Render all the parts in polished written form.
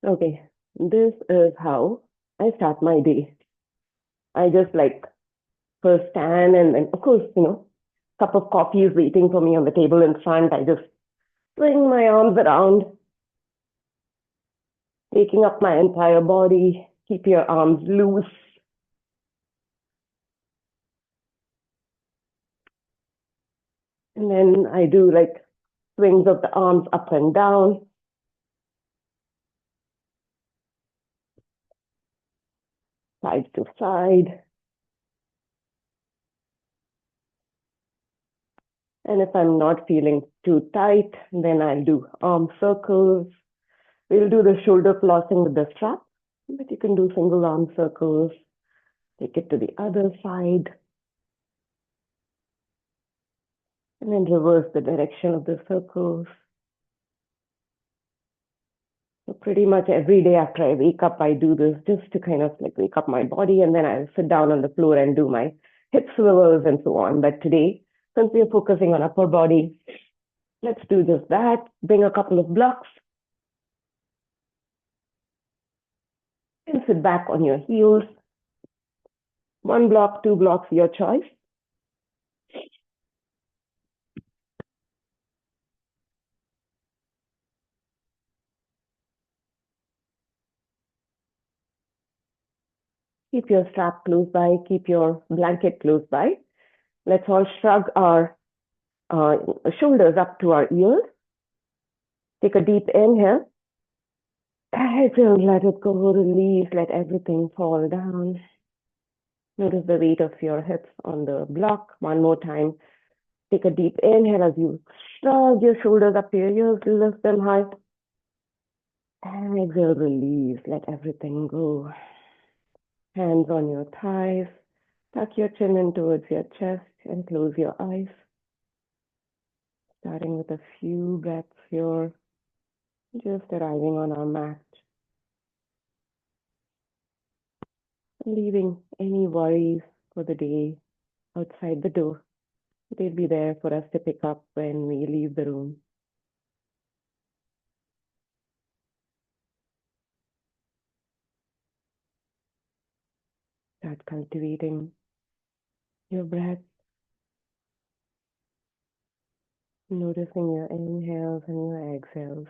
Okay, this is how I start my day. I just like first stand and then, of course, cup of coffee is waiting for me on the table in front. I just swing my arms around, taking up my entire body. Keep your arms loose. And then I do like swings of the arms up and down, side to side. And if I'm not feeling too tight, then I'll do arm circles. We'll do the shoulder flossing with the strap, but you can do single arm circles. Take it to the other side. And then reverse the direction of the circles. So pretty much every day after I wake up, I do this just to kind of like wake up my body, and then I'll sit down on the floor and do my hip swivels and so on. But today, since we are focusing on upper body, let's do just that. Bring a couple of blocks and sit back on your heels. 1 block, 2 blocks, your choice. Keep your strap close by, keep your blanket close by. Let's all shrug our shoulders up to our ears. Take a deep inhale. Exhale, let it go, release, let everything fall down. Notice the weight of your hips on the block. One more time. Take a deep inhale as you shrug your shoulders up to your ears, lift them high. And exhale, release, let everything go. Hands on your thighs. Tuck your chin in towards your chest and close your eyes. Starting with a few breaths here, just arriving on our mat. Leaving any worries for the day outside the door. They'll be there for us to pick up when we leave the room. Start cultivating your breath, noticing your inhales and your exhales.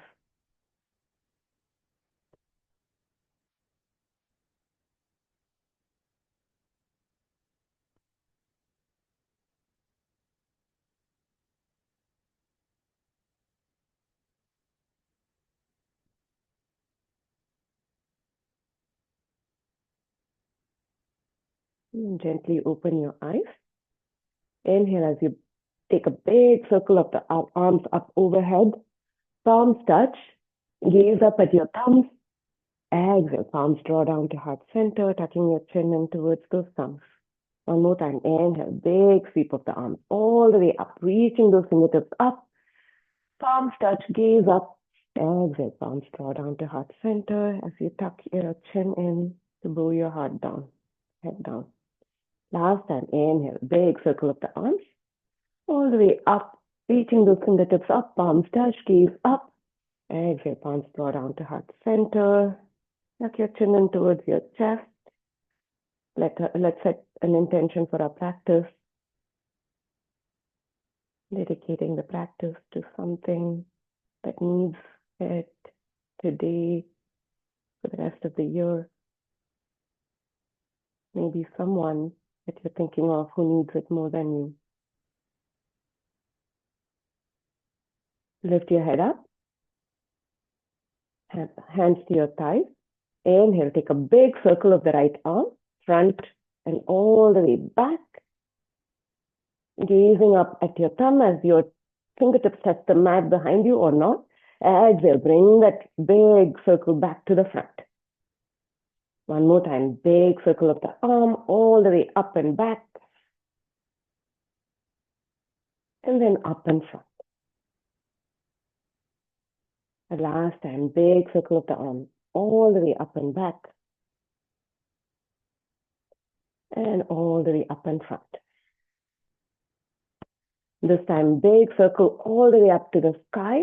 And gently open your eyes. Inhale as you take a big circle of the arms up overhead. Palms touch. Gaze up at your thumbs. Exhale, palms draw down to heart center, tucking your chin in towards those thumbs. One more time. Inhale, big sweep of the arms all the way up, reaching those fingertips up. Palms touch, gaze up. Exhale, palms draw down to heart center as you tuck your chin in to bow your heart down, head down. Last time, inhale, big circle of the arms all the way up, reaching those fingertips up, palms touch, gaze up. Exhale, palms draw down to heart center. Tuck your chin in towards your chest. Let's set an intention for our practice. Dedicating the practice to something that needs it today, for the rest of the year. Maybe someone that you're thinking of who needs it more than you. Lift your head up. Hands to your thighs. Inhale, take a big circle of the right arm, front and all the way back. Gazing up at your thumb as your fingertips touch the mat behind you or not. Exhale, bring that big circle back to the front. One more time, big circle of the arm all the way up and back. And then up and front. The last time, big circle of the arm all the way up and back. And all the way up and front. This time, big circle all the way up to the sky.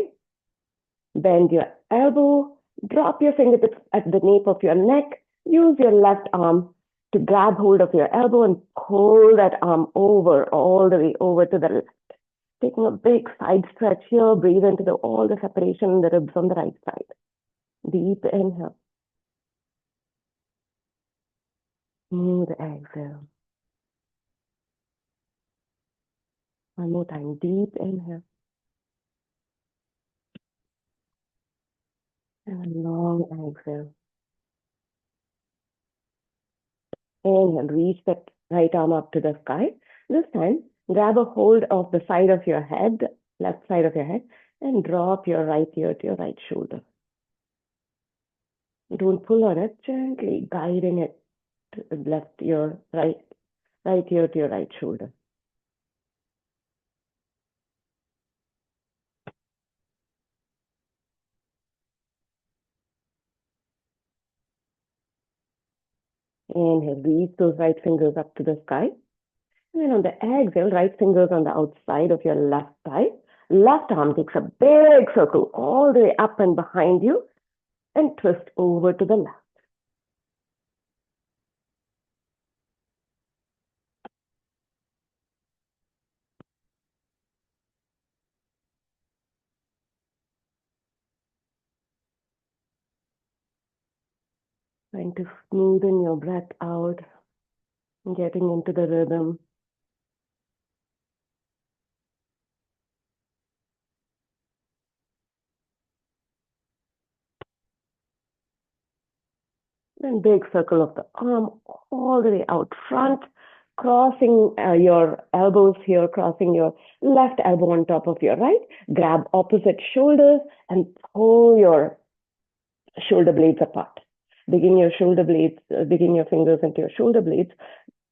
Bend your elbow Drop your fingertips at the nape of your neck. Use your left arm to grab hold of your elbow and pull that arm over, all the way over to the left. Taking a big side stretch here, breathe into all the separation in the ribs on the right side. Deep inhale. Smooth exhale. One more time, deep inhale. And a long exhale. Inhale, reach that right arm up to the sky. This time, grab a hold of the side of your head, left side of your head, and drop your right ear to your right shoulder. Don't pull on it, gently guiding it to the left ear, right ear to your right shoulder. Inhale, reach those right fingers up to the sky. And then on the exhale, right fingers on the outside of your left thigh. Left arm takes a big circle all the way up and behind you and twist over to the left. Trying to smoothen your breath out, getting into the rhythm. Then big circle of the arm all the way out front, crossing your elbows here, crossing your left elbow on top of your right. Grab opposite shoulders and pull your shoulder blades apart. Digging your shoulder blades, digging your fingers into your shoulder blades,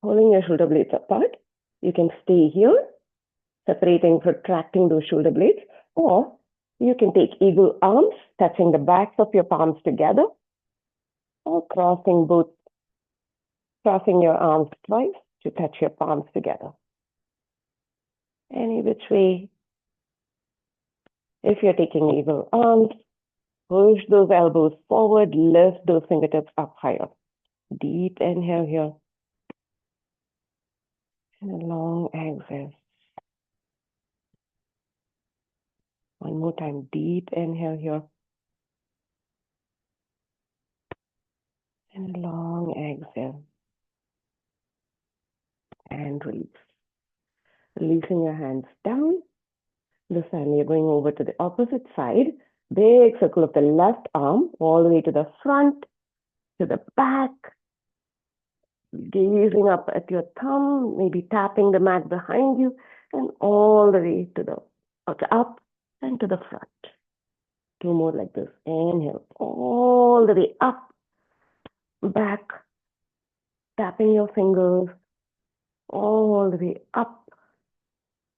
pulling your shoulder blades apart. You can stay here, separating, protracting those shoulder blades, or you can take eagle arms, touching the backs of your palms together, or crossing your arms twice to touch your palms together. Any which way. If you're taking eagle arms, push those elbows forward, lift those fingertips up higher. Deep inhale here. And a long exhale. One more time, deep inhale here. And a long exhale. And release. Releasing your hands down. This time you're going over to the opposite side. Big circle of the left arm all the way to the front, to the back. Gazing up at your thumb, maybe tapping the mat behind you, and all the way to the up and to the front. Two more like this. Inhale, all the way up, back, tapping your fingers, all the way up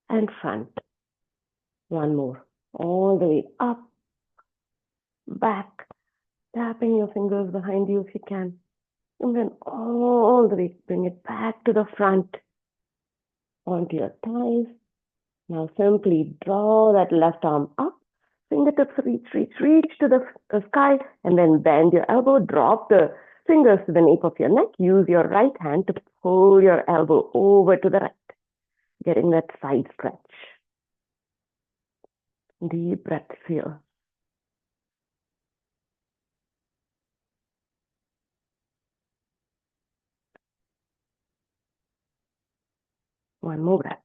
and front. One more. All the way up, back, tapping your fingers behind you if you can. And then all the way, bring it back to the front, onto your thighs. Now simply draw that left arm up, fingertips reach to the sky, and then bend your elbow, drop the fingers to the nape of your neck. Use your right hand to pull your elbow over to the right, getting that side stretch. Deep breaths here. One more breath.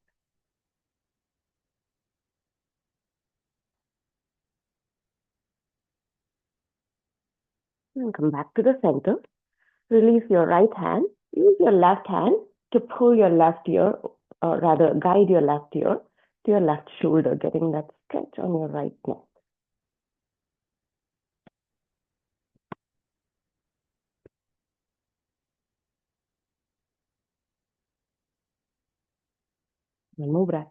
And come back to the center. Release your right hand. Use your left hand to pull your left ear, or rather guide your left ear to your left shoulder, getting that stretch on your right neck. One more breath.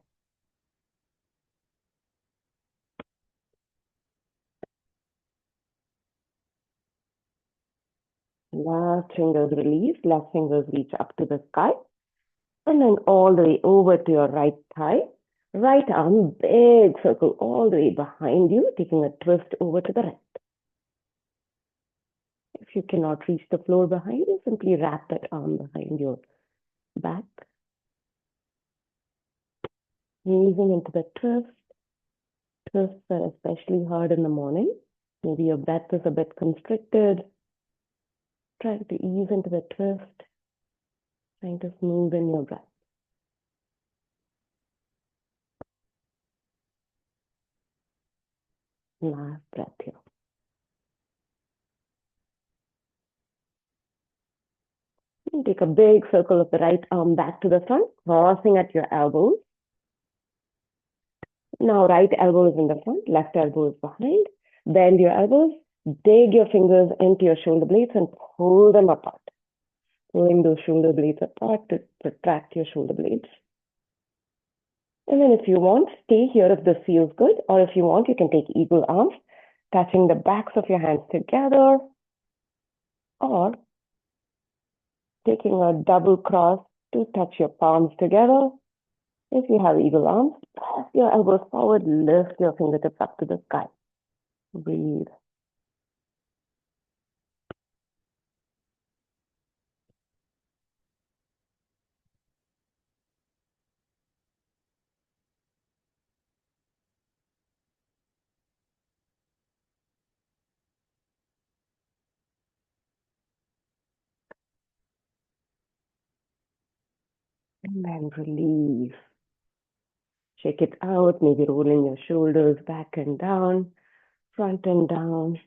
Left fingers release, left fingers reach up to the sky, and then all the way over to your right thigh. Right arm, big circle all the way behind you, taking a twist over to the right. If you cannot reach the floor behind you, simply wrap that arm behind your back. Easing into the twist. Twists are especially hard in the morning. Maybe your breath is a bit constricted. Trying to ease into the twist. Trying to smooth in your breath. Last breath here. Take a big circle of the right arm back to the front, crossing at your elbows. Now right elbow is in the front, left elbow is behind. Bend your elbows, dig your fingers into your shoulder blades and pull them apart. Pulling those shoulder blades apart to retract your shoulder blades. And then if you want, stay here if this feels good, or if you want, you can take eagle arms, touching the backs of your hands together, or taking a double cross to touch your palms together. If you have eagle arms, press your elbows forward, lift your fingertips up to the sky. Breathe. And then release. Shake it out, maybe rolling your shoulders back and down, front and down.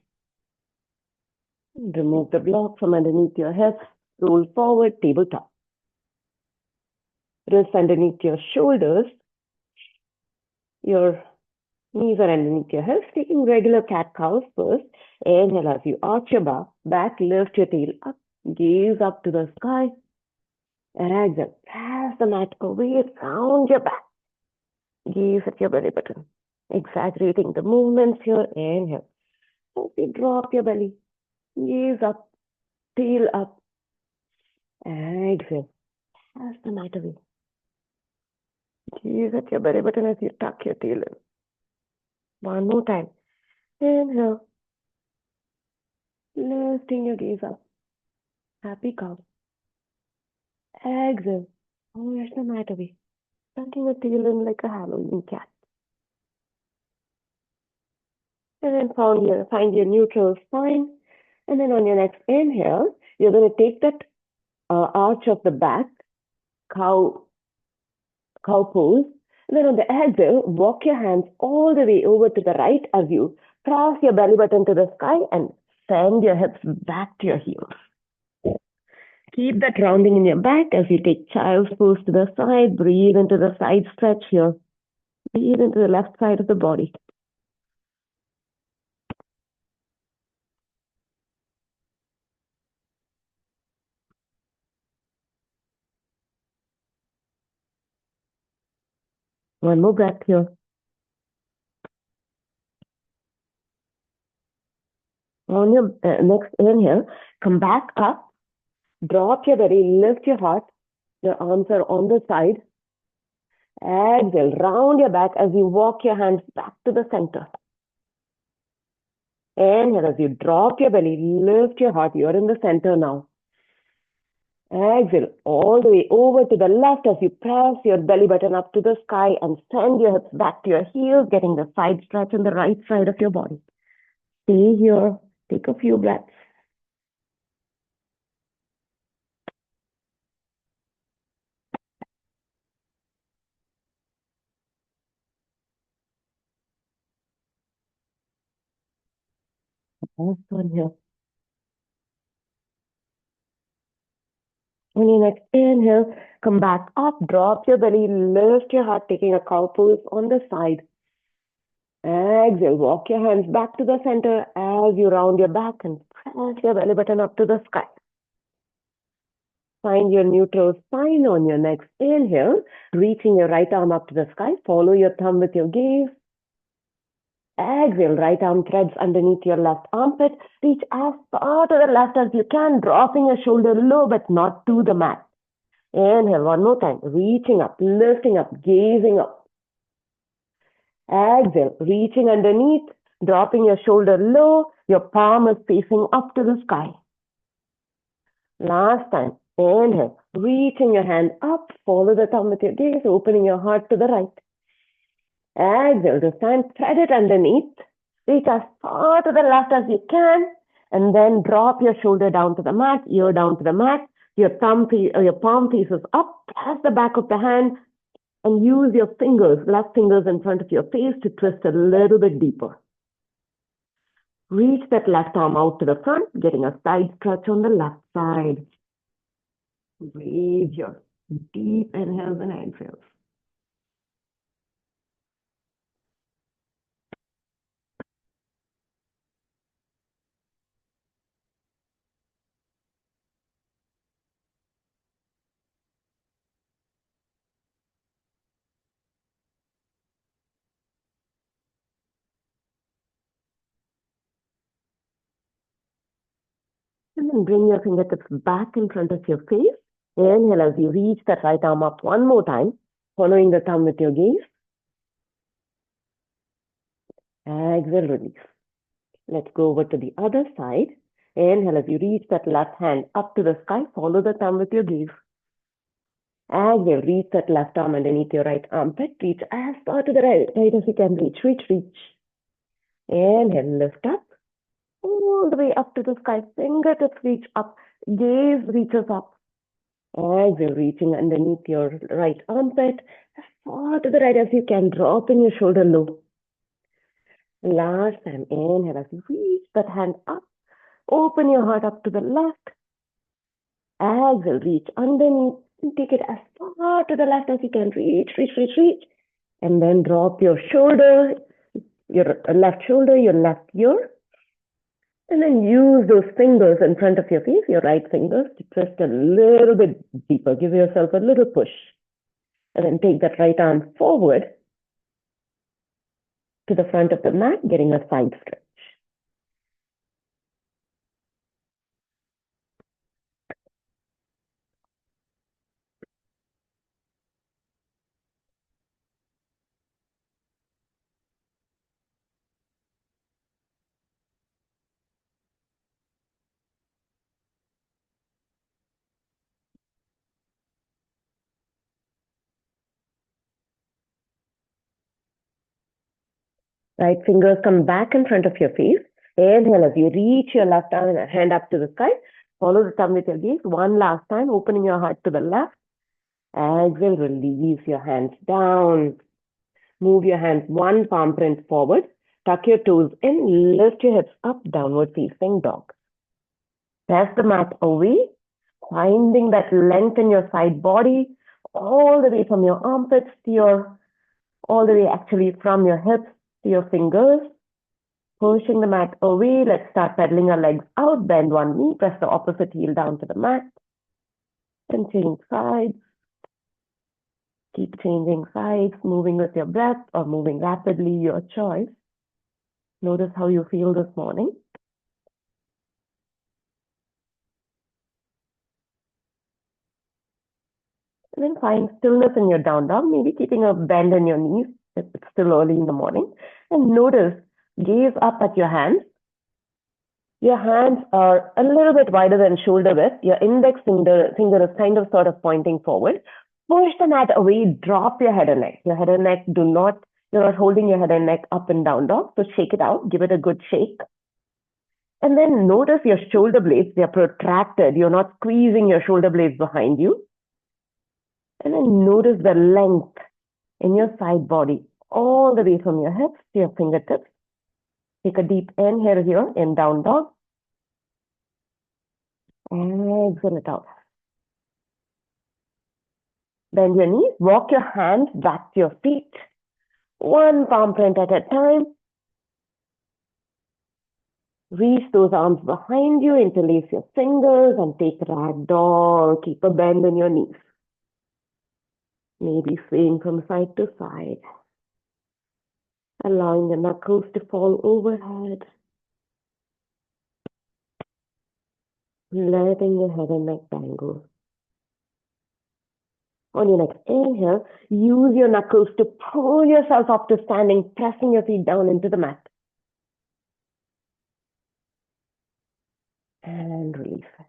Remove the block from underneath your hips, roll forward, tabletop. Wrists underneath your shoulders, your knees are underneath your hips, taking regular cat-cows first. Inhale as you arch your back, lift your tail up, gaze up to the sky. Exhale, press the mat away, round your back. Gaze at your belly button. Exaggerating the movements here. Inhale. As you drop your belly, gaze up, tail up. Exhale. Press the mat away. Gaze at your belly button as you tuck your tail in. One more time. Inhale. Lifting your gaze up. Happy cow. Exhale. Press the mat away. Tucking your tail in like a Halloween cat. And then find your neutral spine. And then on your next inhale, you're going to take that arch of the back, cow pose. And then on the exhale, walk your hands all the way over to the right as you cross your belly button to the sky and send your hips back to your heels. Keep that rounding in your back as you take child's pose to the side. Breathe into the side stretch here. Breathe into the left side of the body. One more breath here. On your next inhale, come back up, drop your belly, lift your heart. Your arms are on the side. Exhale, round your back as you walk your hands back to the center. Inhale, as you drop your belly, lift your heart. You're in the center now. Exhale, all the way over to the left as you press your belly button up to the sky and send your hips back to your heels, getting the side stretch on the right side of your body. Stay here. Take a few breaths. Last one here. On your next inhale, come back up, drop your belly, lift your heart, taking a cow pose on the side. Exhale, walk your hands back to the center as you round your back and press your belly button up to the sky. Find your neutral spine on your next inhale, reaching your right arm up to the sky. Follow your thumb with your gaze. Exhale, right arm threads underneath your left armpit. Reach as far to the left as you can, dropping your shoulder low but not to the mat. Inhale, one more time. Reaching up, lifting up, gazing up. Exhale, reaching underneath, dropping your shoulder low. Your palm is facing up to the sky. Last time. Inhale. Reaching your hand up. Follow the thumb with your gaze. Opening your heart to the right. Exhale to stand. Thread it underneath. Reach as far to the left as you can. And then drop your shoulder down to the mat. Ear down to the mat. Your palm faces up. Press the back of the hand. And use your fingers, left fingers in front of your face to twist a little bit deeper. Reach that left arm out to the front, getting a side stretch on the left side. Breathe your deep inhales and exhales. And then bring your fingertips back in front of your face. Inhale as you reach that right arm up one more time, following the thumb with your gaze. Exhale, release. Let's go over to the other side. Inhale as you reach that left hand up to the sky, follow the thumb with your gaze. Exhale, reach that left arm underneath your right armpit. Reach as far to the right as you can reach. Reach. Inhale, lift up. All the way up to the sky. Fingertips reach up. Gaze reaches up. Exhale, reaching underneath your right armpit. As far to the right as you can. Dropping your shoulder low. Last time. Inhale as you reach that hand up. Open your heart up to the left. Exhale, reach underneath. Take it as far to the left as you can. Reach. And then drop your shoulder, your left shoulder, your left ear. And then use those fingers in front of your face, your right fingers, to twist a little bit deeper. Give yourself a little push. And then take that right arm forward to the front of the mat, getting a side stretch. Right fingers come back in front of your face. Inhale as you reach your left arm and hand up to the sky. Follow the thumb with your gaze. One last time, opening your heart to the left. Exhale, release your hands down. Move your hands one palm print forward. Tuck your toes in. Lift your hips up, downward facing dog. Press the mat away, finding that length in your side body, all the way from your armpits to your, all the way actually from your hips to your fingers. Pushing the mat away, let's start pedaling our legs out. Bend one knee, press the opposite heel down to the mat. And change sides. Keep changing sides, moving with your breath or moving rapidly, your choice. Notice how you feel this morning. And then find stillness in your down dog, maybe keeping a bend in your knees if it's still early in the morning. And notice, gaze up at your hands. Your hands are a little bit wider than shoulder width. Your index finger is kind of sort of pointing forward. Push the mat away, drop your head and neck. Your head and neck you're not holding your head and neck up and down dog. So shake it out, give it a good shake. And then notice your shoulder blades, they're protracted. You're not squeezing your shoulder blades behind you. And then notice the length in your side body, all the way from your hips to your fingertips. Take a deep inhale here in down dog. Exhale it out. Bend your knees, walk your hands back to your feet. One palm print at a time. Reach those arms behind you, interlace your fingers and take ragdoll. Keep a bend in your knees. Maybe swaying from side to side. Allowing the knuckles to fall overhead. Letting your head and neck dangle. On your next inhale, use your knuckles to pull yourself up to standing, pressing your feet down into the mat. And release it.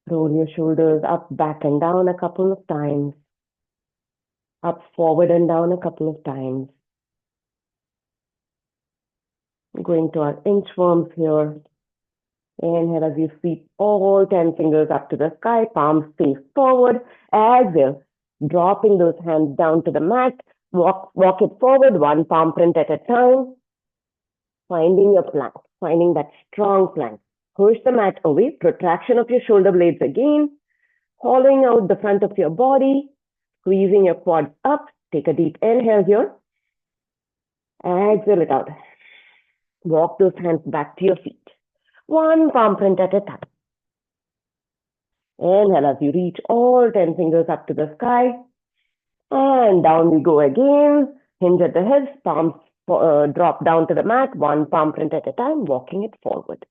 Roll your shoulders up, back and down a couple of times. Up, forward and down a couple of times. Going to our inchworms here. Inhale as you sweep all 10 fingers up to the sky, palms face forward. Exhale, dropping those hands down to the mat. Walk it forward, one palm print at a time. Finding your plank, finding that strong plank. Push the mat away, protraction of your shoulder blades again. Hollowing out the front of your body, squeezing your quads up. Take a deep inhale here. Exhale it out. Walk those hands back to your feet. One palm print at a time. Inhale as you reach all 10 fingers up to the sky. And down we go again. Hinge at the hips, palms drop down to the mat, one palm print at a time, walking it forward.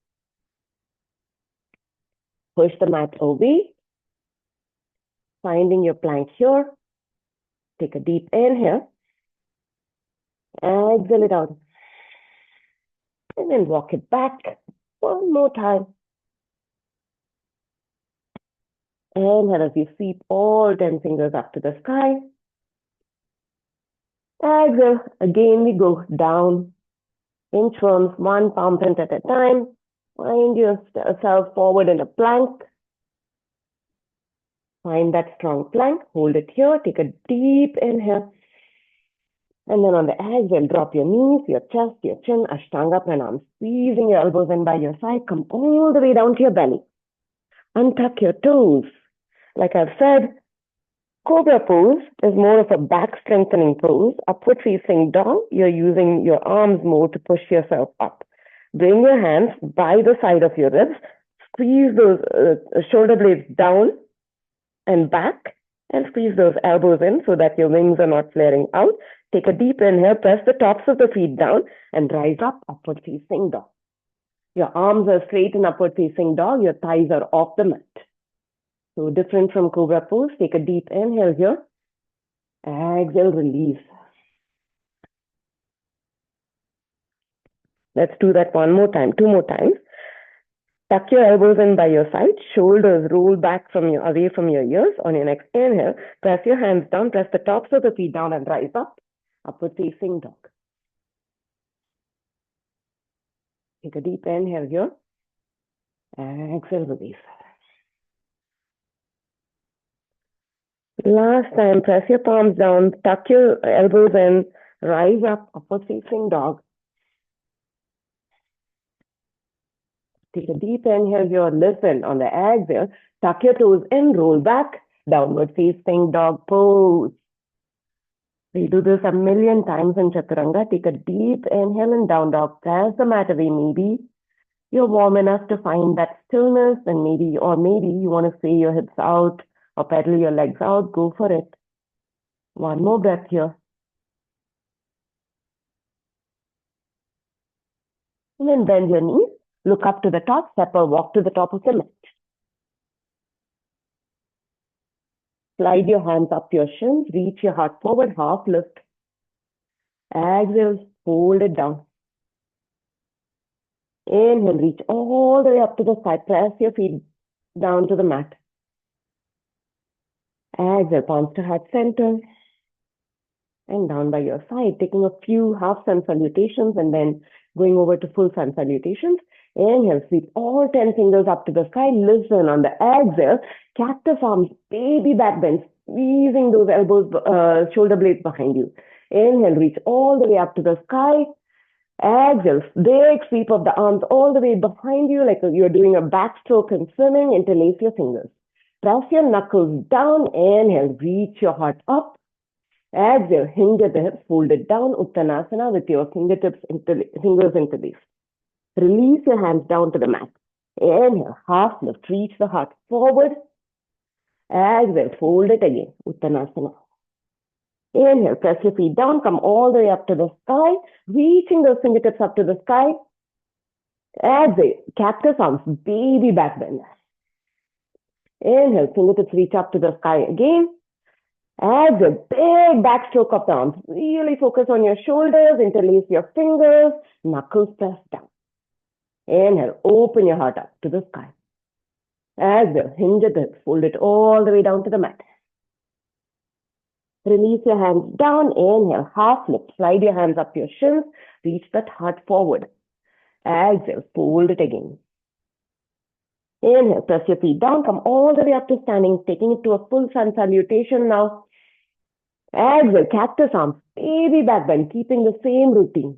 Push the mat away. Finding your plank here. Take a deep inhale. Exhale it out. And then walk it back. One more time. Inhale as you sweep all 10 fingers up to the sky. Exhale. Again we go down. Inchworms, one palm print at a time. Find yourself forward in a plank. Find that strong plank. Hold it here. Take a deep inhale. And then on the exhale, drop your knees, your chest, your chin, Ashtanga Pranam. Squeezing your elbows in by your side. Come all the way down to your belly. Untuck your toes. Like I've said, Cobra pose is more of a back strengthening pose. Upward facing dog, you're using your arms more to push yourself up. Bring your hands by the side of your ribs. Squeeze those shoulder blades down and back. And squeeze those elbows in so that your wings are not flaring out. Take a deep inhale, press the tops of the feet down and rise up, upward facing dog. Your arms are straight in upward facing dog, your thighs are off the mat. So different from Cobra pose, take a deep inhale here. Exhale, release. Let's do that one more time, two more times. Tuck your elbows in by your side, shoulders roll back away from your ears. On your next inhale, press your hands down, press the tops of the feet down and rise up, upward facing dog. Take a deep inhale here. Exhale, release. Last time, press your palms down, tuck your elbows in, rise up, upward facing dog. Take a deep inhale here, listen. On the exhale, tuck your toes in, roll back, downward facing dog pose. We do this a million times in Chaturanga. Take a deep inhale and down dog. Press the mat away. Maybe you're warm enough to find that stillness, and maybe you want to sway your hips out or pedal your legs out. Go for it. One more breath here. And then bend your knees. Look up to the top, step or walk to the top of the mat. Slide your hands up your shins, reach your heart forward, half lift. Exhale, hold it down. Inhale, reach all the way up to the sky. Press your feet down to the mat. Exhale, palms to heart center. And down by your side, taking a few half sun salutations and then going over to full sun salutations. Inhale, sweep all 10 fingers up to the sky. Listen, on the exhale, cactus arms, baby back bend, squeezing those elbows, shoulder blades behind you. Inhale, reach all the way up to the sky. Exhale, big sweep of the arms all the way behind you, like you're doing a backstroke and swimming. Interlace your fingers. Press your knuckles down. Inhale, reach your heart up. Exhale, hinge at the hips, fold it down, Uttanasana with your fingertips, fingers interlaced. Release your hands down to the mat. Inhale, half lift, reach the heart forward. Exhale, fold it again, Uttanasana. Inhale, press your feet down, come all the way up to the sky, reaching those fingertips up to the sky. Exhale, cactus arms, baby back bend. Inhale, fingertips reach up to the sky again. Exhale, big backstroke of the arms. Really focus on your shoulders, interlace your fingers, knuckles press down. Inhale, open your heart up to the sky. Exhale, hinge at the hips, fold it all the way down to the mat. Release your hands down, inhale, half lift, slide your hands up your shins, reach that heart forward. Exhale, fold it again. Inhale, press your feet down, come all the way up to standing, taking it to a full sun salutation now. Exhale, cactus arms, baby back bend, keeping the same routine.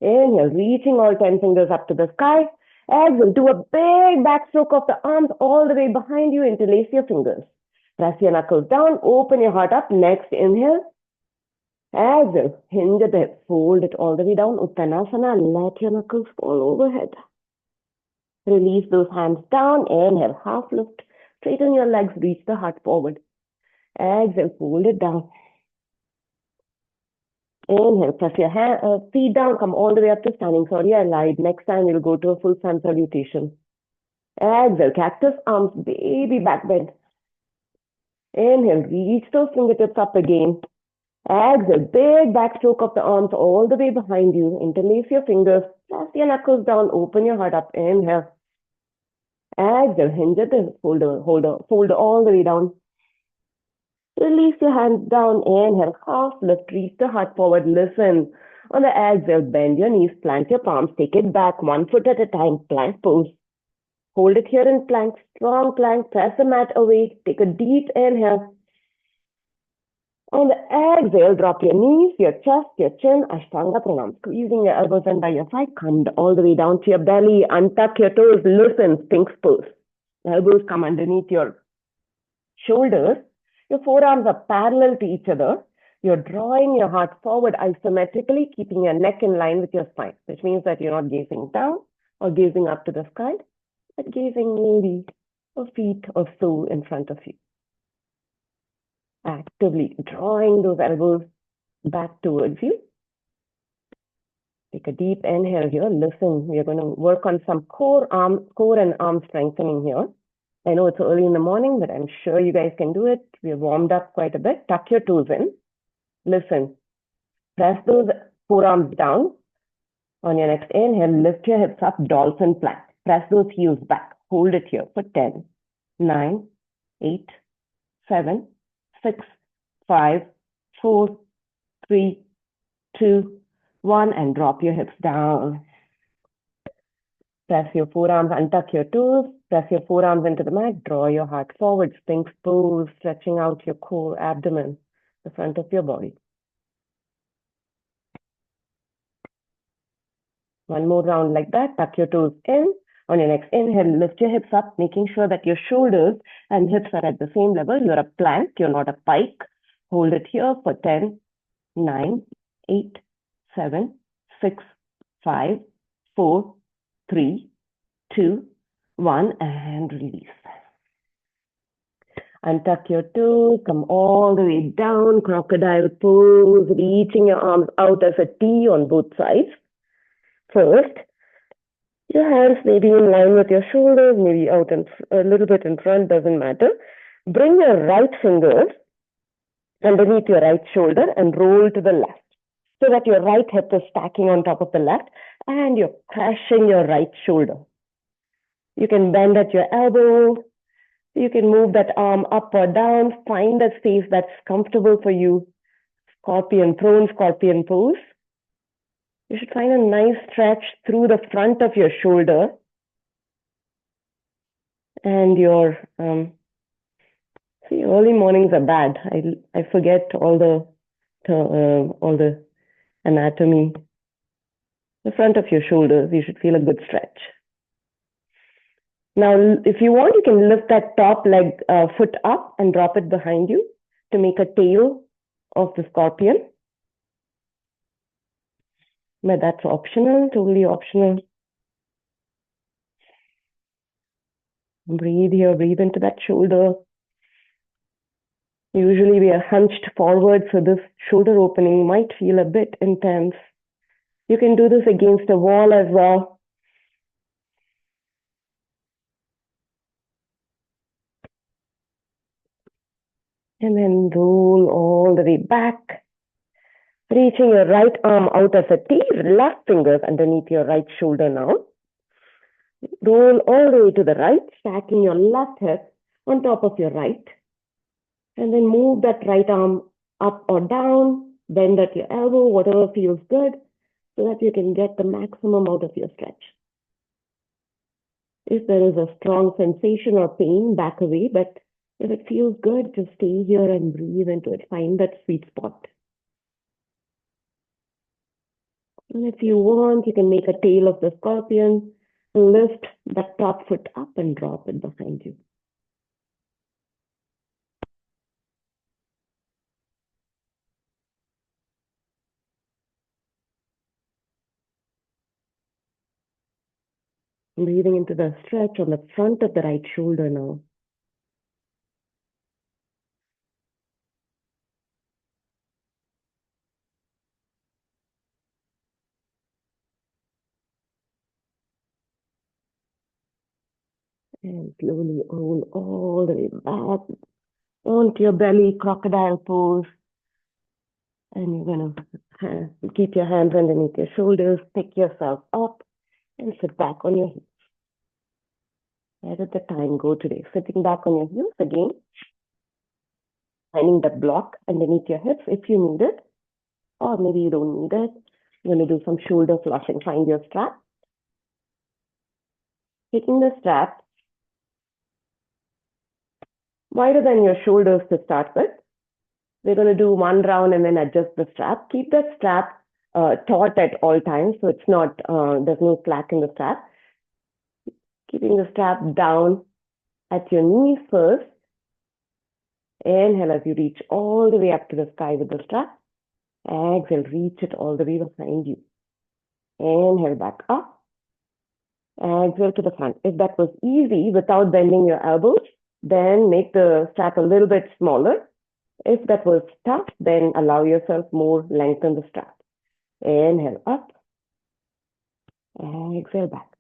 Inhale, reaching all 10 fingers up to the sky. Exhale, do a big backstroke of the arms all the way behind you, interlace your fingers. Press your knuckles down, open your heart up. Next, inhale. Exhale, hinge at the hip, fold it all the way down. Uttanasana, let your knuckles fall overhead. Release those hands down, inhale, half lift. Straighten your legs, reach the heart forward. Exhale, fold it down. Inhale, press your feet down, come all the way up to standing. Sorry, I lied. Next time we'll go to a full sun salutation. Exhale, cactus arms, baby back bend. Inhale, reach those fingertips up again. Exhale, big backstroke of the arms all the way behind you. Interlace your fingers, press your knuckles down, open your heart up. Inhale. Exhale, hinge at the fold all the way down. Release your hands down, inhale, half lift, reach the heart forward, listen. On the exhale, bend your knees, plant your palms, take it back, 1 foot at a time, plank pose. Hold it here in plank, strong plank, press the mat away, take a deep inhale. On the exhale, drop your knees, your chest, your chin, Ashtanga Pranam, squeezing your elbows under your side, come all the way down to your belly, untuck your toes, listen, Sphinx pose. Elbows come underneath your shoulders. Your forearms are parallel to each other. You're drawing your heart forward isometrically, keeping your neck in line with your spine, which means that you're not gazing down or gazing up to the sky, but gazing maybe a feet or so in front of you. Actively drawing those elbows back towards you. Take a deep inhale here. Listen, we're going to work on some core and arm strengthening here. I know it's early in the morning, but I'm sure you guys can do it. We're warmed up quite a bit. Tuck your toes in. Listen. Press those forearms down. On your next inhale, lift your hips up, dolphin plank. Press those heels back. Hold it here for 10, 9, 8, 7, 6, 5, 4, 3, 2, 1, and drop your hips down. Press your forearms, untuck your toes, press your forearms into the mat, draw your heart forward, Sphinx pose, stretching out your core, abdomen, the front of your body. One more round like that, tuck your toes in. On your next inhale, lift your hips up, making sure that your shoulders and hips are at the same level. You're a plank, you're not a pike. Hold it here for 10, 9, 8, 7, 6, 5, 4, 3, 2, 1, and release. Untuck your toes, come all the way down, crocodile pose, reaching your arms out as a T on both sides. First, your hands may be in line with your shoulders, maybe out and a little bit in front, doesn't matter. Bring your right fingers underneath your right shoulder and roll to the left, so that your right hip is stacking on top of the left and you're crushing your right shoulder. You can bend at your elbow. You can move that arm up or down. Find a space that's comfortable for you. Scorpion throne, scorpion pose. You should find a nice stretch through the front of your shoulder and your, see, early mornings are bad. I forget all the anatomy. The front of your shoulders, you should feel a good stretch. Now, if you want, you can lift that top leg foot up and drop it behind you to make a tail of the scorpion. But that's optional, totally optional. Breathe here, breathe into that shoulder. Usually we are hunched forward, so this shoulder opening might feel a bit intense. You can do this against a wall as well. And then roll all the way back. Reaching your right arm out as a T, left fingers underneath your right shoulder now. Roll all the way to the right, stacking your left hip on top of your right. And then move that right arm up or down, bend at your elbow, whatever feels good, so that you can get the maximum out of your stretch. If there is a strong sensation or pain, back away, but if it feels good, just stay here and breathe into it. Find that sweet spot. And if you want, you can make a tail of the scorpion, lift that top foot up and drop it behind you. Breathing into the stretch on the front of the right shoulder now. And slowly roll all the way back onto your belly, crocodile pose. And you're going to keep your hands underneath your shoulders, pick yourself up, and sit back on your heels. Where did the time go today? Sitting back on your heels again. Finding that block underneath your hips if you need it, or maybe you don't need it. You're going to do some shoulder flushing. Find your strap. Taking the strap wider than your shoulders to start with. We're going to do one round and then adjust the strap. Keep that strap taut at all times, so it's not, there's no slack in the strap. Keeping the strap down at your knees first. Inhale as you reach all the way up to the sky with the strap. Exhale, reach it all the way behind you. Inhale back up. Exhale to the front. If that was easy without bending your elbows, then make the strap a little bit smaller. If that was tough, then allow yourself more length in the strap. Inhale up. Exhale back.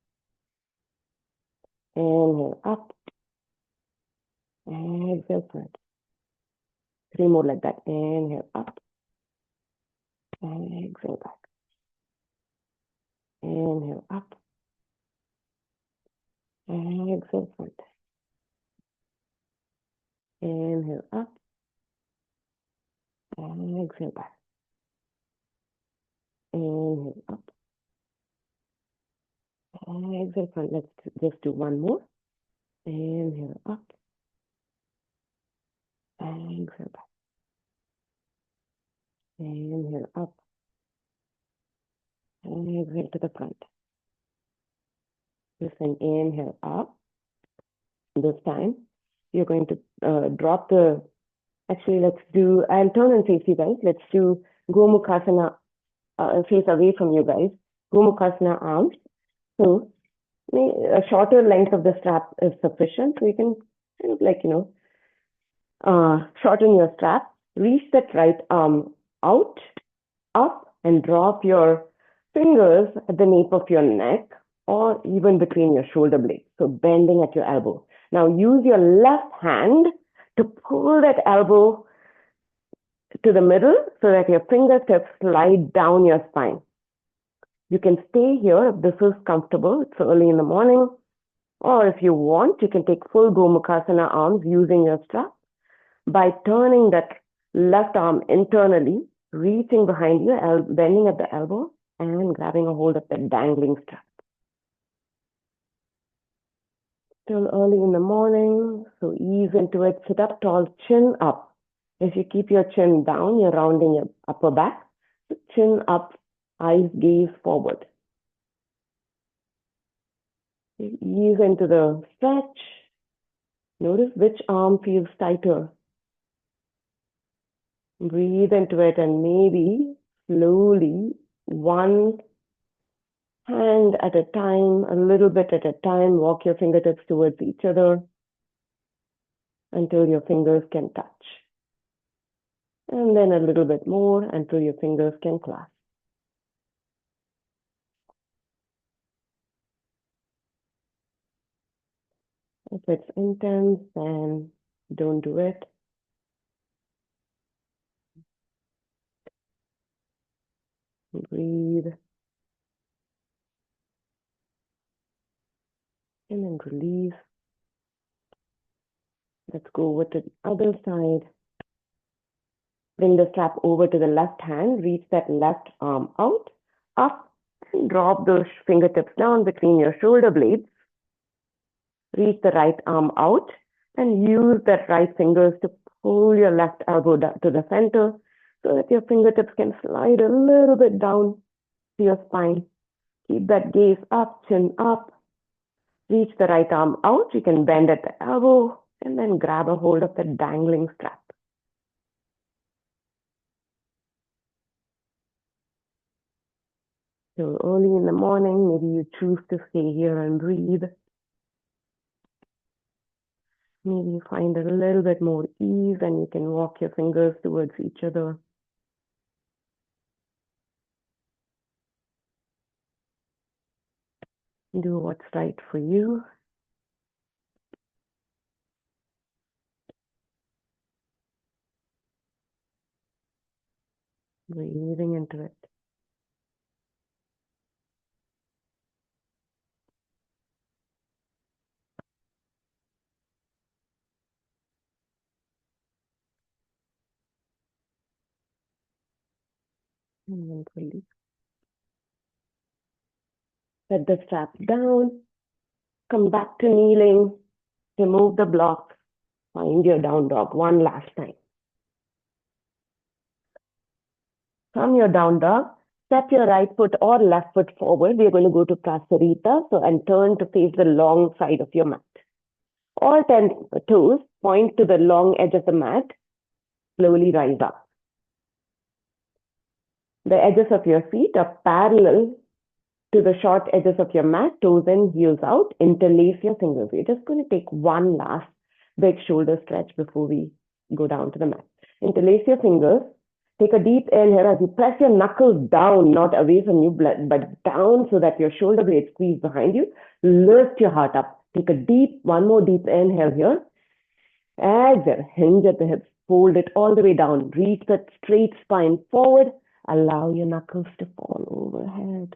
Inhale up. Exhale front. 3 more like that. Inhale up. Exhale back. Inhale up. Exhale front. Inhale up. Exhale back. Inhale up. Exhale front. Let's just do one more. Inhale up. Exhale back. Inhale up. Exhale to the front. Listen, inhale up. This time, you're going to drop the, actually let's do, I'll turn and face you guys. Let's do Gomukhasana, face away from you guys. Gomukhasana arms. So a shorter length of the strap is sufficient. So you can kind of like, shorten your strap. Reach that right arm out, up, and drop your fingers at the nape of your neck or even between your shoulder blades. So bending at your elbow. Now use your left hand to pull that elbow to the middle so that your fingertips slide down your spine. You can stay here if this is comfortable. It's early in the morning. Or if you want, you can take full Gomukhasana arms using your strap by turning that left arm internally, reaching behind you, bending at the elbow, and grabbing a hold of that dangling strap. Still early in the morning, so ease into it. Sit up tall, chin up. If you keep your chin down, you're rounding your upper back. So chin up, eyes gaze forward. Ease into the stretch. Notice which arm feels tighter. Breathe into it and maybe slowly, one hand at a time, a little bit at a time, walk your fingertips towards each other until your fingers can touch. And then a little bit more until your fingers can clasp. If it's intense, then don't do it. Breathe. and release. Let's go over to the other side. Bring the strap over to the left hand, reach that left arm out, up, and drop those fingertips down between your shoulder blades. Reach the right arm out and use that right fingers to pull your left elbow to the center so that your fingertips can slide a little bit down to your spine. Keep that gaze up, chin up. Reach the right arm out. You can bend at the elbow and then grab a hold of the dangling strap. So early in the morning, maybe you choose to stay here and breathe. Maybe you find a little bit more ease and you can walk your fingers towards each other. Do what's right for you. Breathing into it. And then release. Set the strap down. Come back to kneeling. Remove the block. Find your down dog one last time. From your down dog, step your right foot or left foot forward. We are going to go to Prasarita, and turn to face the long side of your mat. All 10 toes point to the long edge of the mat. Slowly rise up. The edges of your feet are parallel to the short edges of your mat, toes in, heels out. Interlace your fingers. We're just going to take one last big shoulder stretch before we go down to the mat. Interlace your fingers. Take a deep inhale as you press your knuckles down, not away from you, but down so that your shoulder blades squeeze behind you. Lift your heart up. Take one more deep inhale here. Exhale, hinge at the hips. Fold it all the way down. Reach that straight spine forward. Allow your knuckles to fall overhead.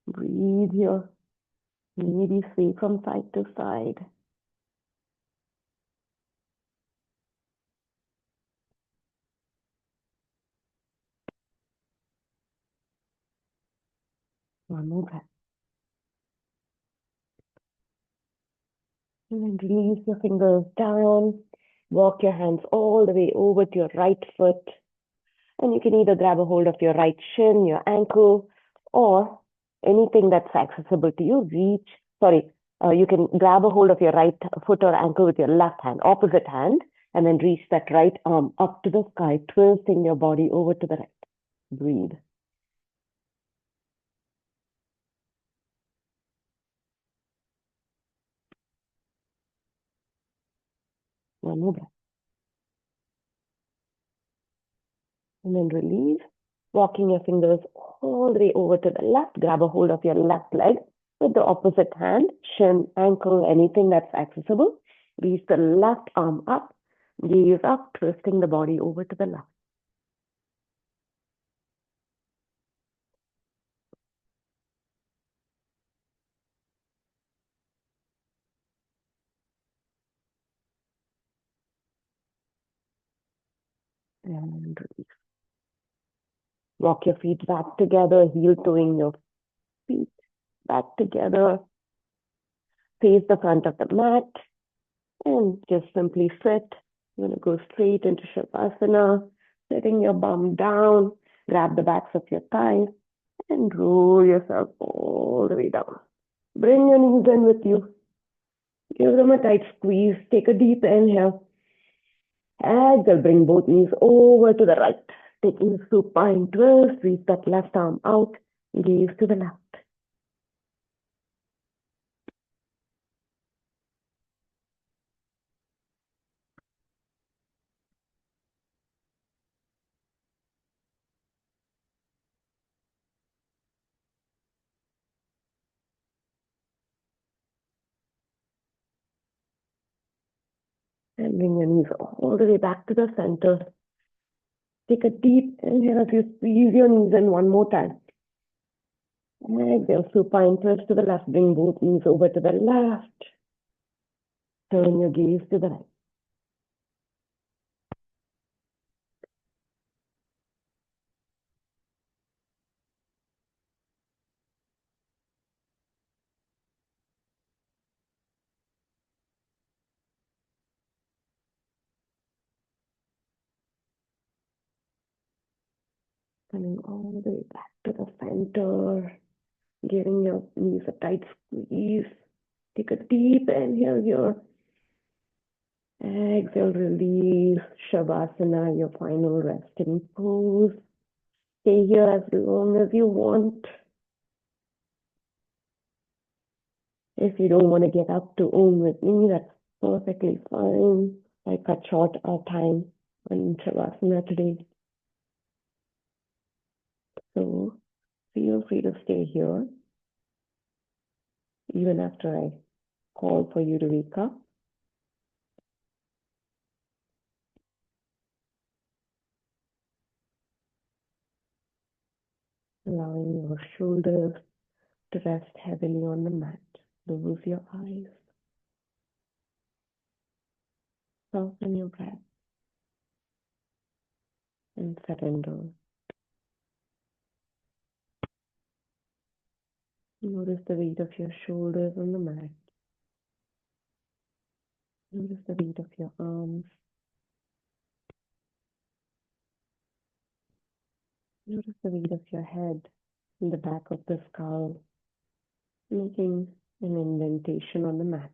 Breathe here. Maybe sway from side to side. One more breath. And then release your fingers down. Walk your hands all the way over to your right foot. And you can either grab a hold of your right shin, your ankle, or anything that's accessible to you. You can grab a hold of your right foot or ankle with your left hand, opposite hand, and then reach that right arm up to the sky, twisting your body over to the right. Breathe. One more breath. And then release, walking your fingers all the way over to the left. Grab a hold of your left leg with the opposite hand, shin, ankle, anything that's accessible. Reach the left arm up, gaze up, twisting the body over to the left. And release. Walk your feet back together, heel toeing your feet back together. Face the front of the mat and just simply sit. You're going to go straight into Shavasana, sitting your bum down, grab the backs of your thighs and roll yourself all the way down. Bring your knees in with you. Give them a tight squeeze. Take a deep inhale. Exhale, bring both knees over to the right. Taking the supine twist, reach that left arm out, gaze to the left. And bring your knees all the way back to the center. Take a deep inhale as you squeeze your knees in one more time. Exhale, supine twist to the left. Bring both knees over to the left. Turn your gaze to the right. Coming all the way back to the center. Giving your knees a tight squeeze. Take a deep inhale here. Exhale, release. Shavasana, your final resting pose. Stay here as long as you want. If you don't want to get up to Om with me, that's perfectly fine. I cut short our time on Shavasana today. So feel free to stay here even after I call for you to wake up. Allowing your shoulders to rest heavily on the mat. Close your eyes. Soften your breath and surrender. Notice the weight of your shoulders on the mat. Notice the weight of your arms. Notice the weight of your head in the back of the skull, making an indentation on the mat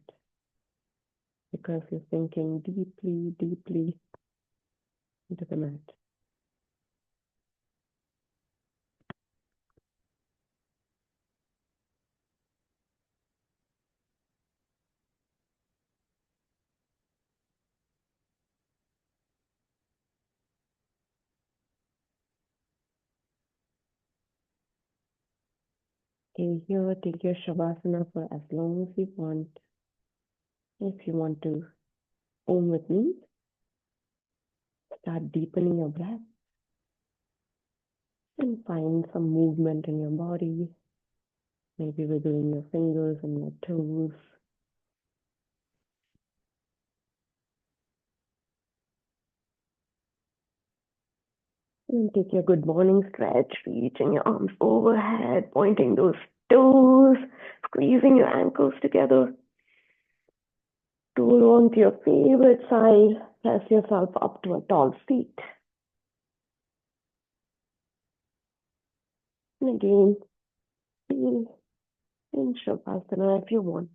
because you're sinking deeply, deeply into the mat. Stay here, take your Shavasana for as long as you want. If you want to Om with me, start deepening your breath and find some movement in your body. Maybe wiggling your fingers and your toes. And take your good morning stretch, reaching your arms overhead, pointing those toes, squeezing your ankles together. Roll onto your favorite side, press yourself up to a tall seat. And again, stay in Shavasana if you want.